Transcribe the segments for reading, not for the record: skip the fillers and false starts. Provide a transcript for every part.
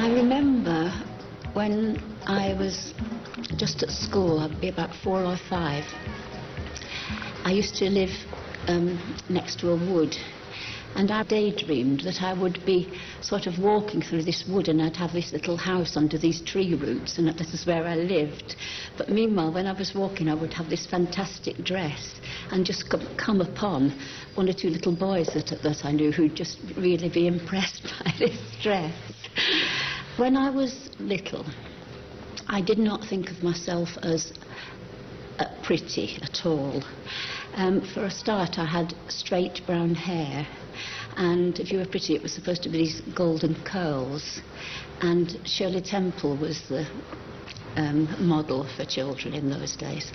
I remember when I was just at school, I'd be about 4 or 5, I used to live next to a wood, and I daydreamed that I would be sort of walking through this wood and I'd have this little house under these tree roots, and that this is where I lived. But meanwhile, when I was walking, I would have this fantastic dress and just come upon one or two little boys that I knew who'd just really be impressed by this dress. When I was little, I did not think of myself as pretty at all. For a start, I had straight brown hair, and if you were pretty, it was supposed to be these golden curls, and Shirley Temple was the model for children in those days.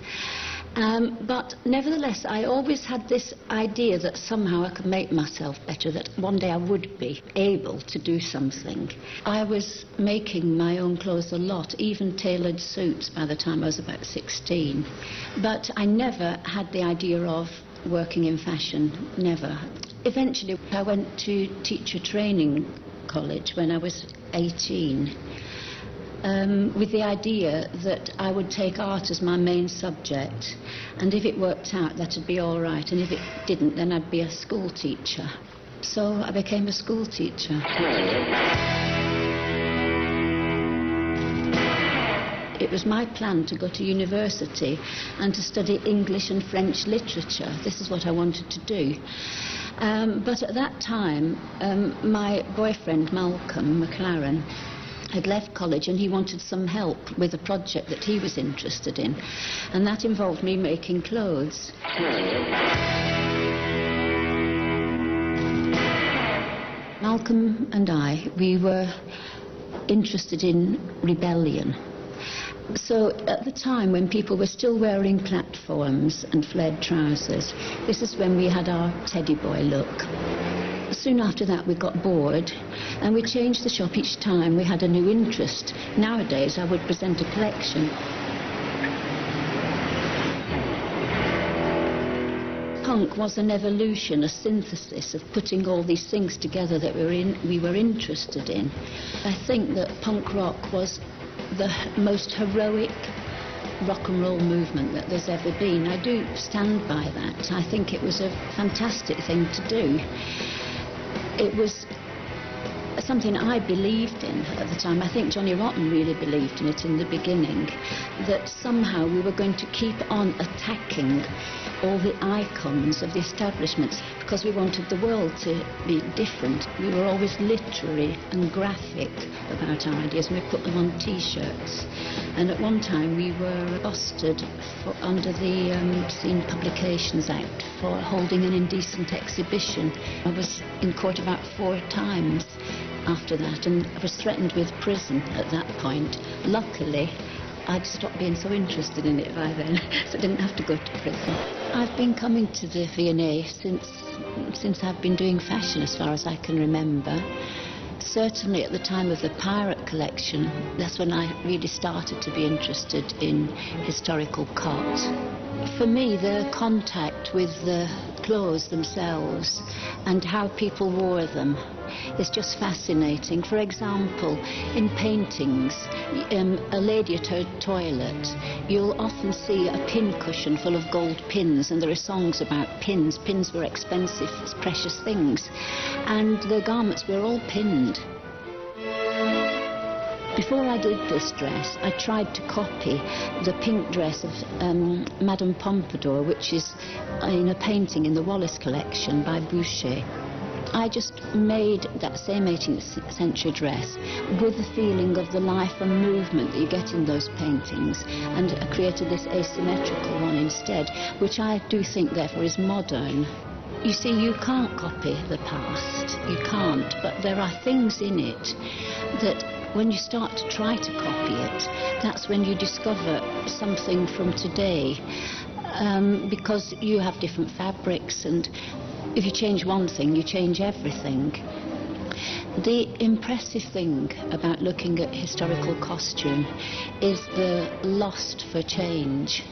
But nevertheless, I always had this idea that somehow I could make myself better, that one day I would be able to do something. I was making my own clothes a lot, even tailored suits, by the time I was about 16. But I never had the idea of working in fashion, never. Eventually, I went to teacher training college when I was 18. With the idea that I would take art as my main subject, and if it worked out, that'd be all right, and if it didn't, then I'd be a school teacher. So I became a school teacher. It was my plan to go to university and to study English and French literature. This is what I wanted to do. But at that time, my boyfriend, Malcolm McLaren, had left college, and he wanted some help with a project that he was interested in, and that involved me making clothes. Malcolm and we were interested in rebellion. So at the time when people were still wearing platforms and flared trousers, this is when we had our teddy boy look. Soon after that we got bored, and we changed the shop each time we had a new interest. Nowadays I would present a collection. Punk was an evolution, a synthesis of putting all these things together that we were interested in. I think that punk rock was the most heroic rock and roll movement that there's ever been. I do stand by that. I think it was a fantastic thing to do. It was something I believed in at the time. I think Johnny Rotten really believed in it in the beginning, that somehow we were going to keep on attacking all the icons of the establishments because we wanted the world to be different. We were always literary and graphic about our ideas, and we put them on T-shirts. And at one time we were busted under the Obscene Publications Act for holding an indecent exhibition. I was in court about 4 times after that, and I was threatened with prison at that point. Luckily, I'd stopped being so interested in it by then, so I didn't have to go to prison. I've been coming to the V&A since I've been doing fashion, as far as I can remember. Certainly at the time of the Pirate collection, that's when I really started to be interested in historical cut. For me, the contact with the clothes themselves and how people wore them is just fascinating. For example, in paintings, a lady at her toilet, you'll often see a pin cushion full of gold pins, and there are songs about pins. Pins were expensive, precious things, and the garments were all pinned. Before I did this dress, I tried to copy the pink dress of Madame Pompadour, which is in a painting in the Wallace collection by Boucher. I just made that same 18th century dress with the feeling of the life and movement that you get in those paintings, and I created this asymmetrical one instead, which I do think therefore is modern. You see, you can't copy the past, you can't, but there are things in it that when you start to try to copy it, that's when you discover something from today, because you have different fabrics, and if you change one thing, you change everything. The impressive thing about looking at historical costume is the lust for change.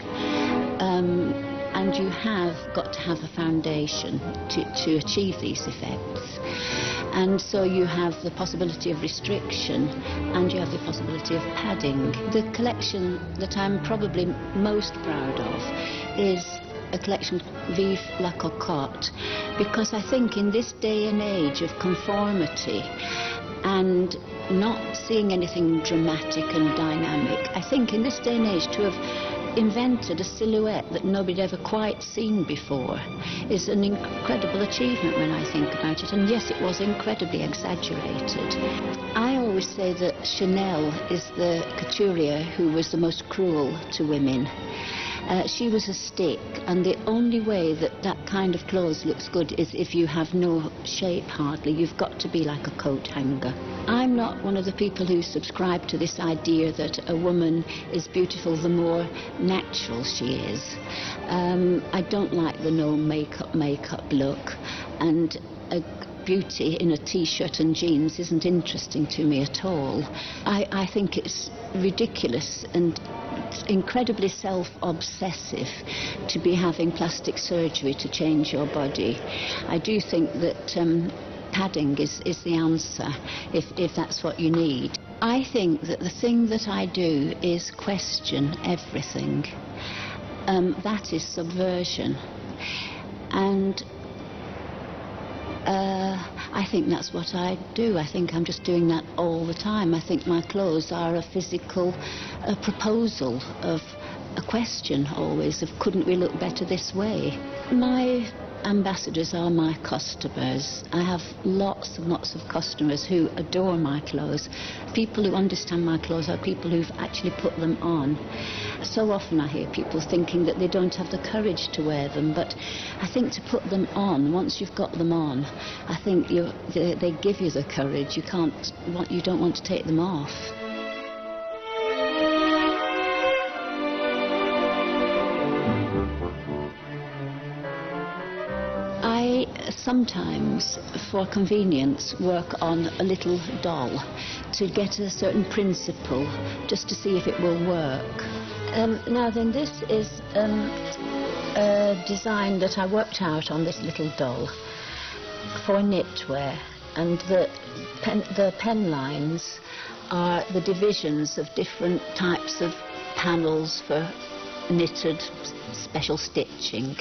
And and you have got to have a foundation to achieve these effects. And so you have the possibility of restriction and you have the possibility of padding. The collection that I'm probably most proud of is a collection, Vive la Cocotte, because I think in this day and age of conformity and not seeing anything dramatic and dynamic, I think in this day and age to have invented a silhouette that nobody had ever quite seen before is an incredible achievement when I think about it. And yes, it was incredibly exaggerated. I always say that Chanel is the couturier who was the most cruel to women. She was a stick, and the only way that that kind of clothes looks good is if you have no shape hardly. You've got to be like a coat hanger. I'm not one of the people who subscribe to this idea that a woman is beautiful the more natural she is. I don't like the no makeup look, and a beauty in a t-shirt and jeans isn't interesting to me at all. I think it's ridiculous and incredibly self-obsessive to be having plastic surgery to change your body. I do think that padding is the answer if that's what you need. I think that the thing that I do is question everything. That is subversion. And I think that's what I do. I think I'm just doing that all the time. I think my clothes are a physical proposal of a question always of couldn't we look better this way? My ambassadors are my customers. I have lots and lots of customers who adore my clothes. People who understand my clothes are people who've actually put them on. So often I hear people thinking that they don't have the courage to wear them, but I think to put them on, once you've got them on, I think they give you the courage. You don't want to take them off. I sometimes, for convenience, work on a little doll to get a certain principle, just to see if it will work. Now then, this is a design that I worked out on this little doll for knitwear, and the pen lines are the divisions of different types of panels for knitted special stitching.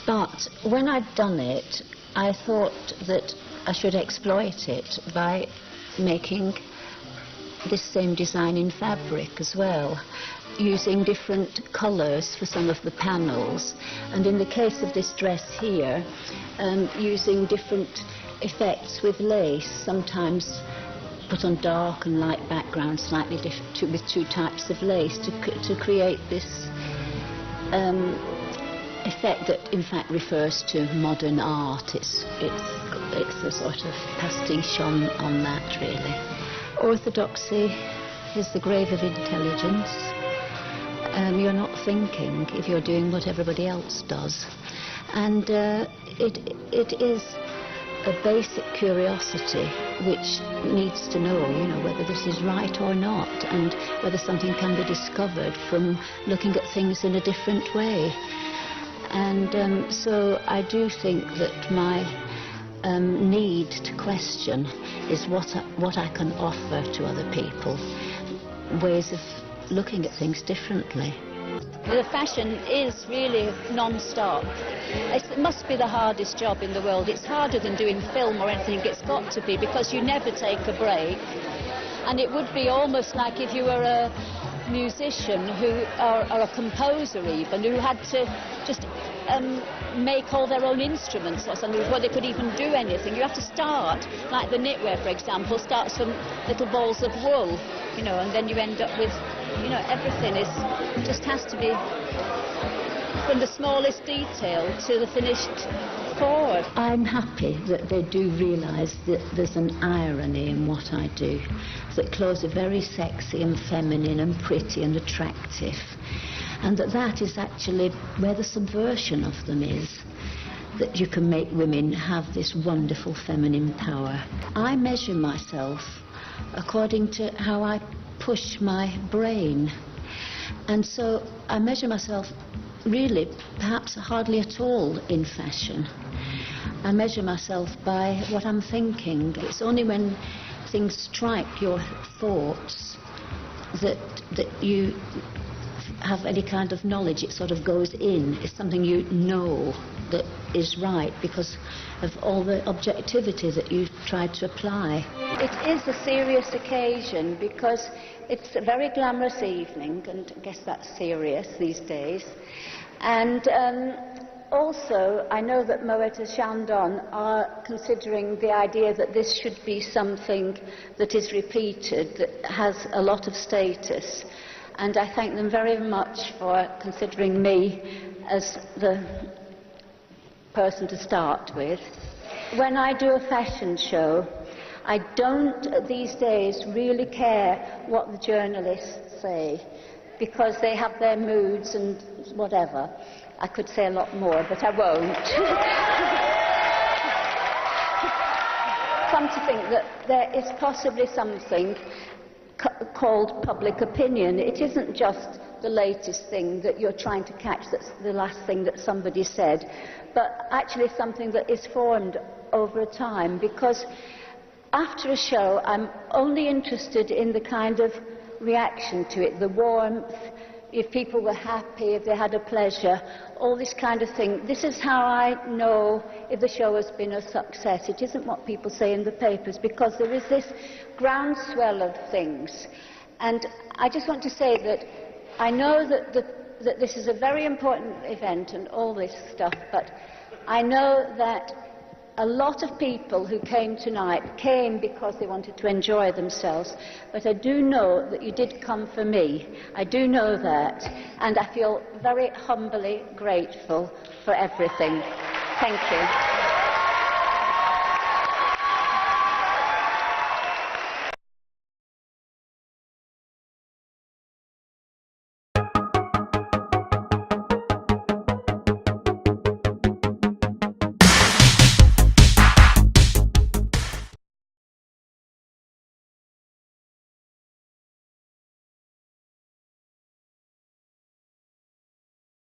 But when I'd done it, I thought that I should exploit it by making this same design in fabric as well, using different colours for some of the panels, and in the case of this dress here, using different effects with lace, sometimes put on dark and light backgrounds, slightly different with two types of lace to create this effect that in fact refers to modern art. It's a sort of pastiche on that, really. Orthodoxy is the grave of intelligence. You're not thinking if you're doing what everybody else does. And it is a basic curiosity which needs to know, whether this is right or not, and whether something can be discovered from looking at things in a different way. And so I do think that my need to question is what I can offer to other people, ways of looking at things differently. The fashion is really non-stop. It must be the hardest job in the world. It's harder than doing film or anything. It's got to be, because you never take a break. And it would be almost like if you were a musician or a composer even, who had to just make all their own instruments or something before they could even do anything. You have to start, like the knitwear, for example, starts from little balls of wool, and then you end up with, everything just has to be from the smallest detail to the finished forward. I'm happy that they do realise that there's an irony in what I do, that clothes are very sexy and feminine and pretty and attractive, and that is actually where the subversion of them is, that you can make women have this wonderful feminine power. I measure myself according to how I push my brain, and so I measure myself really perhaps hardly at all in fashion. I measure myself by what I'm thinking. It's only when things strike your thoughts that you have any kind of knowledge. It sort of goes in. It's something you know that is right because of all the objectivity that you've tried to apply. It is a serious occasion because it's a very glamorous evening, and I guess that's serious these days. And also, I know that Moet Chandon are considering the idea that this should be something that is repeated, that has a lot of status. And I thank them very much for considering me as the person to start with. When I do a fashion show, I don't these days really care what the journalists say, because they have their moods and whatever. I could say a lot more, but I won't. Come to think that there is possibly something called public opinion. It isn't just the latest thing that you're trying to catch, that's the last thing that somebody said, but actually something that is formed over a time, because after a show I'm only interested in the kind of reaction to it, the warmth, if people were happy, if they had a pleasure, all this kind of thing. This is how I know if the show has been a success. It isn't what people say in the papers, because there is this groundswell of things. And I just want to say that I know that this is a very important event and all this stuff, but I know that a lot of people who came tonight came because they wanted to enjoy themselves, but I do know that you did come for me. I do know that, and I feel very humbly grateful for everything. Thank you.